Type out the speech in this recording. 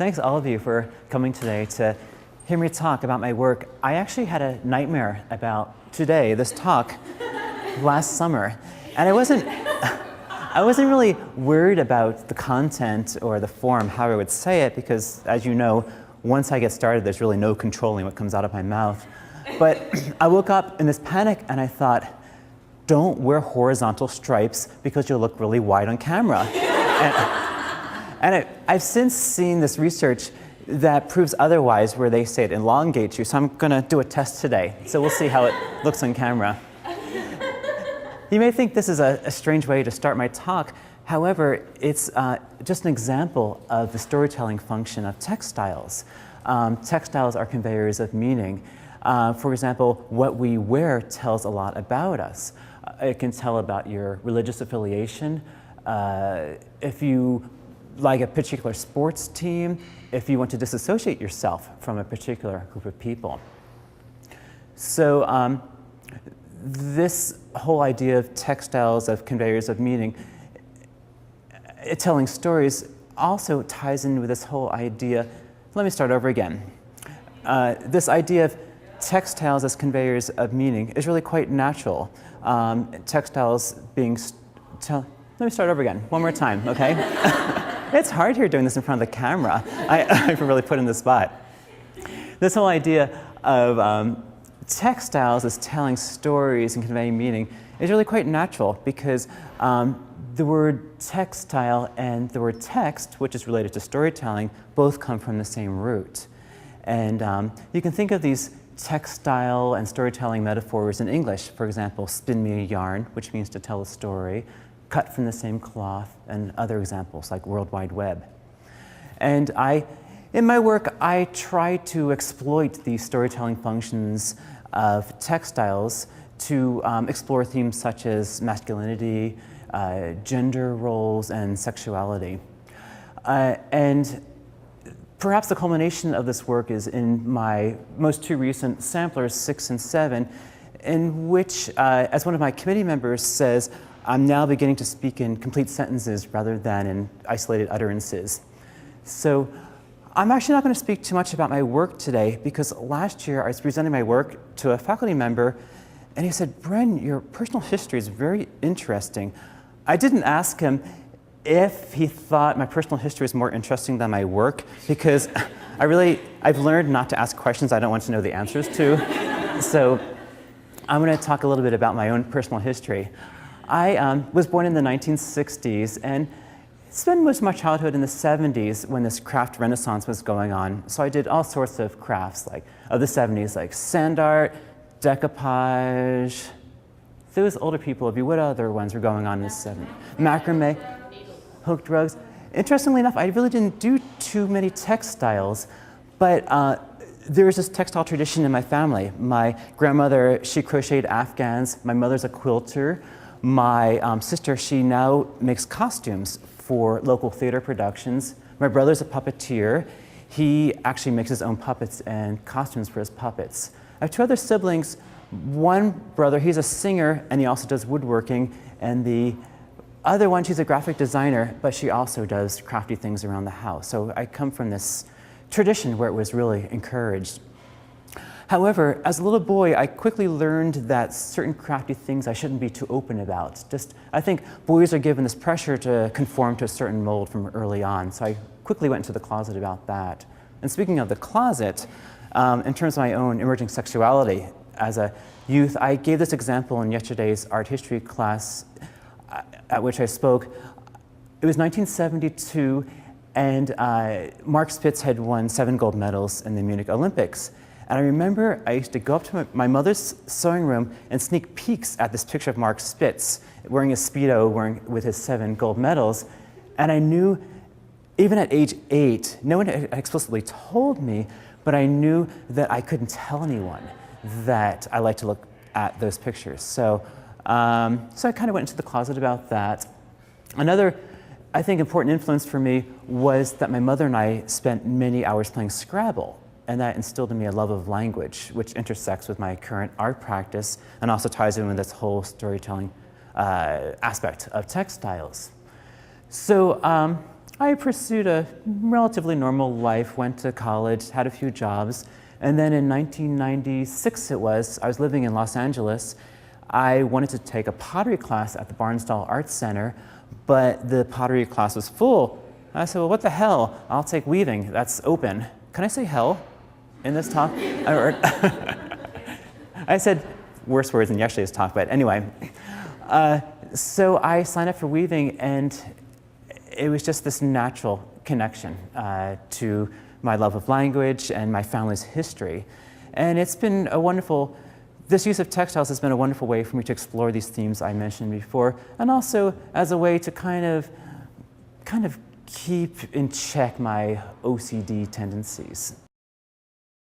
thanks all of you for coming today to hear me talk about my work. I actually had a nightmare about today, this talk, last summer. And I wasn't really worried about the content or the form, how I would say it, because as you know, once I get started, there's really no controlling what comes out of my mouth. But I woke up in this panic and I thought, don't wear horizontal stripes because you'll look really wide on camera. I've since seen this research that proves otherwise, where they say it elongates you. So I'm going to do a test today. So we'll see how it looks on camera. You may think this is a strange way to start my talk. However, it's just an example of the storytelling function of textiles. Textiles are conveyors of meaning. For example, what we wear tells a lot about us. It can tell about your religious affiliation. If you like a particular sports team, if you want to disassociate yourself from a particular group of people. So this whole idea of textiles, of conveyors of meaning, telling stories also ties in with this whole idea. Let me start over again. This idea of textiles as conveyors of meaning is really quite natural. Textiles being, let me start over again, one more time, okay? It's hard here doing this in front of the camera. I really put in the spot. This whole idea of textiles as telling stories and conveying meaning is really quite natural because the word textile and the word text, which is related to storytelling, both come from the same root. And you can think of these textile and storytelling metaphors in English. For example, spin me a yarn, which means to tell a story, cut from the same cloth, and other examples like World Wide Web. And in my work, I try to exploit these storytelling functions of textiles to explore themes such as masculinity, gender roles, and sexuality. And perhaps the culmination of this work is in my most two recent samplers, 6 and 7, in which, as one of my committee members says, I'm now beginning to speak in complete sentences rather than in isolated utterances. So I'm actually not going to speak too much about my work today because last year I was presenting my work to a faculty member and he said, Bren, your personal history is very interesting. I didn't ask him if he thought my personal history was more interesting than my work because I've learned not to ask questions I don't want to know the answers to. So I'm going to talk a little bit about my own personal history. I was born in the 1960s and spent most of my childhood in the 70s when this craft renaissance was going on. So I did all sorts of crafts of the 70s, like sand art, decoupage. Those older people of you, what other ones were going on in the 70s? Macrame, hooked rugs. Interestingly enough, I really didn't do too many textiles, but there was this textile tradition in my family. My grandmother, she crocheted Afghans. My mother's a quilter. My sister, she now makes costumes for local theater productions. My brother's a puppeteer. He actually makes his own puppets and costumes for his puppets. I have two other siblings. One brother, he's a singer and he also does woodworking. And the other one, she's a graphic designer, but she also does crafty things around the house. So I come from this tradition where it was really encouraged. However, as a little boy, I quickly learned that certain crafty things I shouldn't be too open about. I think boys are given this pressure to conform to a certain mold from early on, so I quickly went into the closet about that. And speaking of the closet, in terms of my own emerging sexuality, as a youth, I gave this example in yesterday's art history class at which I spoke. It was 1972, and Mark Spitz had won 7 gold medals in the Munich Olympics. And I remember I used to go up to my mother's sewing room and sneak peeks at this picture of Mark Spitz wearing a Speedo with his 7 gold medals. And I knew, even at age 8, no one had explicitly told me, but I knew that I couldn't tell anyone that I liked to look at those pictures. So I kind of went into the closet about that. Another, I think, important influence for me was that my mother and I spent many hours playing Scrabble. And that instilled in me a love of language, which intersects with my current art practice and also ties in with this whole storytelling aspect of textiles. So I pursued a relatively normal life, went to college, had a few jobs, and then in 1996 I was living in Los Angeles. I wanted to take a pottery class at the Barnsdall Arts Center, but the pottery class was full. I said, well, what the hell? I'll take weaving, that's open. Can I say hell in this talk? I said worse words than yesterday's talk, but anyway. So I signed up for weaving, and it was just this natural connection to my love of language and my family's history. And it's been a wonderful, this use of textiles has been a wonderful way for me to explore these themes I mentioned before, and also as a way to kind of keep in check my OCD tendencies.